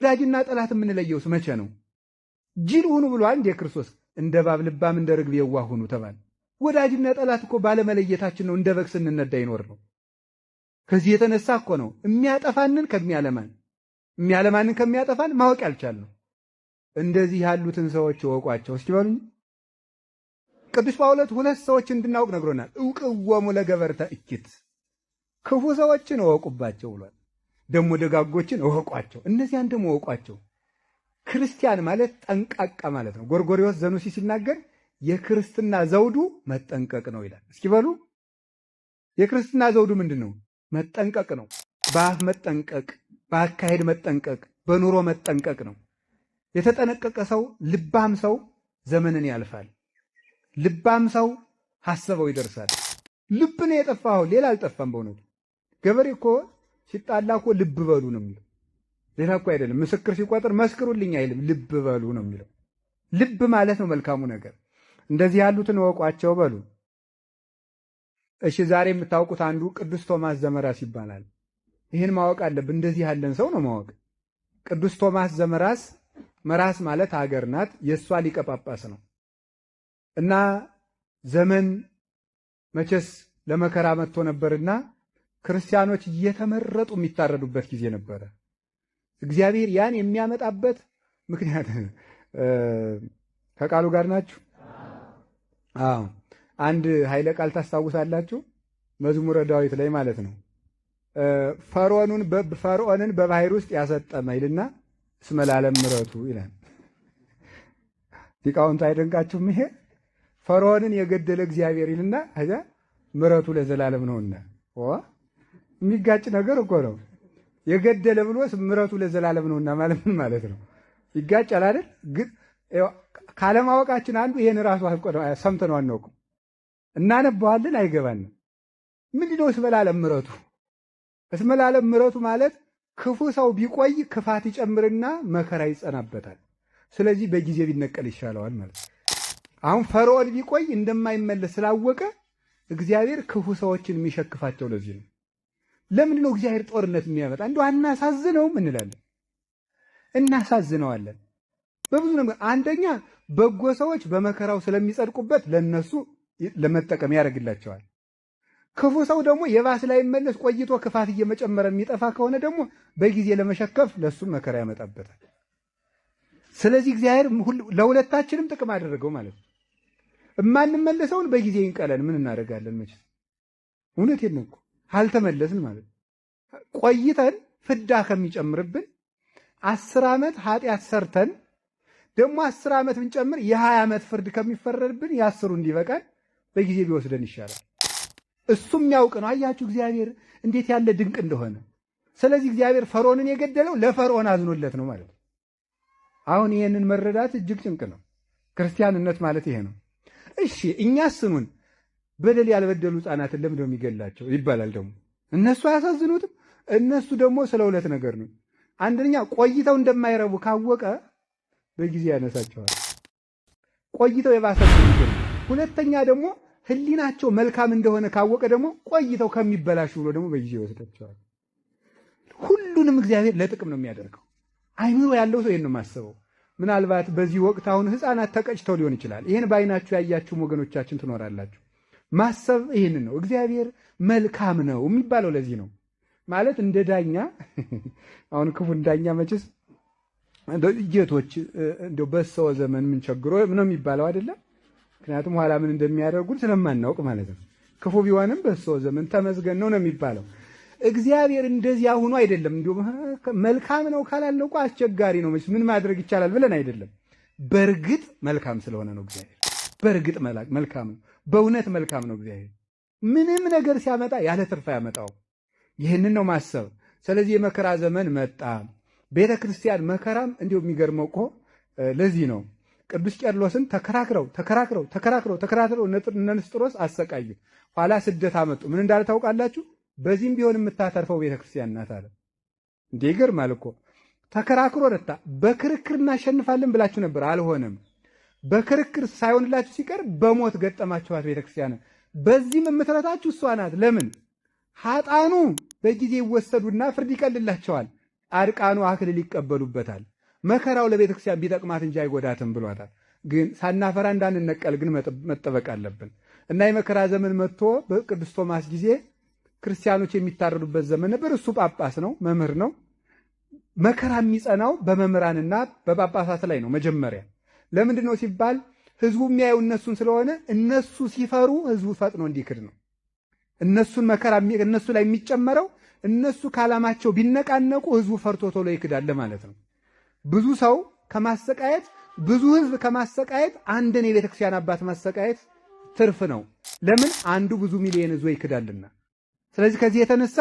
ወዳጅና ጠላት የምንለየውስ መቼ ነው? ጅል ሁኑ ብሏል እንደ ክርስቶስ። እንደ እባብ ልባም እንደ ርግብ የዋህ ሁኑ ተባለ። ወዳጅና ጠላት እኮ ባለመለየታችን ነው እንደ በግ ስንነዳ ይኖር ነው። ከዚህ የተነሳ እኮ ነው የሚያጠፋንን ከሚያለማን የሚያለማንን ከሚያጠፋን ማወቅ ያልቻልነው። እንደዚህ ያሉትን ሰዎች እወቋቸው እስኪ በሉኝ። ቅዱስ ጳውሎስ ሁለት ሰዎች እንድናውቅ ነግሮናል። እውቅወሙ ለገበርተ እኪት፣ ክፉ ሰዎችን እወቁባቸው ብሏል። ደግሞ ደጋጎችን እወቋቸው። እነዚያን ደግሞ እወቋቸው። ክርስቲያን ማለት ጠንቃቃ ማለት ነው። ጎርጎርዮስ ዘኑሲ ሲናገር የክርስትና ዘውዱ መጠንቀቅ ነው ይላል። እስኪ በሉ የክርስትና ዘውዱ ምንድን ነው? መጠንቀቅ ነው። በአፍ መጠንቀቅ፣ በአካሄድ መጠንቀቅ፣ በኑሮ መጠንቀቅ ነው። የተጠነቀቀ ሰው ልባም ሰው ዘመንን ያልፋል። ልባም ሰው ሐሰበው ይደርሳል። ልብ ነው የጠፋው፣ ሌላ አልጠፋም። በእውነቱ ገበሬ እኮ ሲጣላ እኮ ልብ በሉ ነው የሚለው፣ ሌላ እኮ አይደለም። ምስክር ሲቆጥር መስክሩልኝ አይልም፣ ልብ በሉ ነው የሚለው። ልብ ማለት ነው መልካሙ ነገር። እንደዚህ ያሉትን እወቋቸው በሉ። እሺ ዛሬ የምታውቁት አንዱ ቅዱስ ቶማስ ዘመራስ ይባላል። ይህን ማወቅ አለብን። እንደዚህ ያለን ሰው ነው ማወቅ። ቅዱስ ቶማስ ዘመራስ፣ መራስ ማለት ሀገር ናት፣ የእሷ ሊቀ ጳጳስ ነው። እና ዘመን መቼስ ለመከራ መጥቶ ነበርና ክርስቲያኖች እየተመረጡ የሚታረዱበት ጊዜ ነበረ። እግዚአብሔር ያን የሚያመጣበት ምክንያት ከቃሉ ጋር ናችሁ? አዎ። አንድ ኃይለ ቃል ታስታውሳላችሁ? መዝሙረ ዳዊት ላይ ማለት ነው። ፈርዖንን በባህር ውስጥ ያሰጠመ ይልና እስመ ለዓለም ምሕረቱ ይላል። ሊቃውንቱ አይደንቃችሁም? ይሄ ፈርዖንን የገደለ እግዚአብሔር ይልና አያ ምሕረቱ ለዘላለም ነውና። የሚጋጭ ነገር እኮ ነው። የገደለ ብሎ ምሕረቱ ለዘላለም ነውና ማለት ምን ማለት ነው? ይጋጫል አይደል? ግን ካለማወቃችን አንዱ ይሄን ራሱ ሰምተነው አናውቅም። እናነባዋለን፣ አይገባንም። ምንድነው እስመ ለዓለም ምሕረቱ? እስመ ለዓለም ምሕረቱ ማለት ክፉ ሰው ቢቆይ ክፋት ይጨምርና መከራ ይጸናበታል። ስለዚህ በጊዜ ቢነቀል ይሻለዋል ማለት ነው። አሁን ፈርዖን ቢቆይ እንደማይመለስ ስላወቀ እግዚአብሔር ክፉ ሰዎችን የሚሸክፋቸው ለዚህ ነው። ለምንድን ነው እግዚአብሔር ጦርነት የሚያመጣ? እንደው አናሳዝነውም እንላለን፣ እናሳዝነዋለን በብዙ ነገር። አንደኛ በጎ ሰዎች በመከራው ስለሚጸድቁበት ለነሱ ለመጠቀም ያደርግላቸዋል። ክፉ ሰው ደግሞ የባስ ላይ መለስ ቆይቶ ክፋት እየመጨመረ የሚጠፋ ከሆነ ደግሞ በጊዜ ለመሸከፍ ለሱ መከራ ያመጣበታል። ስለዚህ እግዚአብሔር ለሁለታችንም ጥቅም አደረገው ማለት ነው። እማንመለሰውን በጊዜ ይንቀለን ምን እናደርጋለን? መቼ እውነቴን ነው እኮ አልተመለስን ማለት ቆይተን ፍዳ ከሚጨምርብን 10 ዓመት ኃጢአት ሰርተን ደግሞ 10 ዓመት ብንጨምር የ20 ዓመት ፍርድ ከሚፈረድብን የ10ሩ እንዲበቃን በጊዜ ቢወስደን ይሻላል። እሱም ያውቅ ነው። አያችሁ እግዚአብሔር እንዴት ያለ ድንቅ እንደሆነ። ስለዚህ እግዚአብሔር ፈርዖንን የገደለው ለፈርዖን አዝኖለት ነው ማለት ነው። አሁን ይሄንን መረዳት እጅግ ጭንቅ ነው። ክርስቲያንነት ማለት ይሄ ነው። እሺ እኛስ ስኑን በደል ያልበደሉ ሕፃናትን ለምን ነው የሚገላቸው ይባላል። ደግሞ እነሱ አያሳዝኑትም? እነሱ ደግሞ ስለ ሁለት ነገር ነው። አንደኛ ቆይተው እንደማይረቡ ካወቀ በጊዜ ያነሳቸዋል፣ ቆይተው የባሰበት ይገል። ሁለተኛ ደግሞ ሕሊናቸው መልካም እንደሆነ ካወቀ ደግሞ ቆይተው ከሚበላሹ ብሎ ደግሞ በጊዜ ይወስዳቸዋል። ሁሉንም እግዚአብሔር ለጥቅም ነው የሚያደርገው። አይምሮ ያለው ሰው ይሄን ነው የማስበው። ምናልባት በዚህ ወቅት አሁን ሕፃናት ተቀጭተው ሊሆን ይችላል። ይሄን ባይናችሁ ያያችሁ ወገኖቻችን ትኖራላችሁ። ማሰብ ይሄን ነው። እግዚአብሔር መልካም ነው የሚባለው ለዚህ ነው። ማለት እንደ ዳኛ አሁን ክፉን ዳኛ መችስ ጌቶች እንደው በሰው ዘመን ምን ቸግሮ ነው የሚባለው አይደለም። ምክንያቱም ኋላ ምን እንደሚያደርጉን ስለማናውቅ ማለት ነው። ክፉ ቢሆንም በሰው ዘመን ተመስገን ነው የሚባለው። እግዚአብሔር እንደዚያ ሆኖ አይደለም። እንዲሁ መልካም ነው ካላልነው እኮ አስቸጋሪ ነው። ምን ማድረግ ይቻላል ብለን አይደለም። በእርግጥ መልካም ስለሆነ ነው እግዚአብሔር። በእርግጥ መልካም ነው፣ በእውነት መልካም ነው እግዚአብሔር። ምንም ነገር ሲያመጣ ያለ ትርፍ ያመጣው። ይህንን ነው ማሰብ። ስለዚህ የመከራ ዘመን መጣ። ቤተ ክርስቲያን መከራም እንዲሁ የሚገርመው እኮ ለዚህ ነው ቅዱስ ቄርሎስን ተከራክረው እነ ንስጥሮስ አሰቃዩት። ኋላ ስደት አመጡ። ምን እንዳለ ታውቃላችሁ? በዚህም ቢሆን የምታተርፈው ቤተ ክርስቲያን ናት አለ። እንዴ ይገርማል እኮ። ተከራክሮ ረታ። በክርክር እናሸንፋለን ብላችሁ ነበር፣ አልሆነም። በክርክር ሳይሆንላችሁ ሲቀር በሞት ገጠማችኋት ቤተ ክርስቲያን። በዚህም የምትረታችሁ እሷ ናት። ለምን? ኃጣኑ በጊዜ ይወሰዱና ፍርድ ይቀልላቸዋል። ጻድቃኑ አክሊል ይቀበሉበታል። መከራው ለቤተክርስቲያን ቢጠቅማት እንጂ አይጎዳትም ብሏታል። ግን ሳናፈራ እንዳንነቀል ግን መጠበቅ አለብን እና የመከራ ዘመን መጥቶ በቅዱስ ቶማስ ጊዜ ክርስቲያኖች የሚታረዱበት ዘመን ነበር። እሱ ጳጳስ ነው፣ መምህር ነው። መከራ የሚጸናው በመምህራንና በጳጳሳት ላይ ነው መጀመሪያ። ለምንድን ነው ሲባል ህዝቡ የሚያየው እነሱን ስለሆነ እነሱ ሲፈሩ ህዝቡ ፈጥኖ እንዲክድ ነው። እነሱን መከራ እነሱ ላይ የሚጨመረው እነሱ ካላማቸው ቢነቃነቁ ህዝቡ ፈርቶ ቶሎ ይክዳል ማለት ነው። ብዙ ሰው ከማሰቃየት ብዙ ህዝብ ከማሰቃየት አንድን የቤተክርስቲያን አባት ማሰቃየት ትርፍ ነው። ለምን? አንዱ ብዙ ሚሊዮን ህዝብ ይክዳልና። ስለዚህ ከዚህ የተነሳ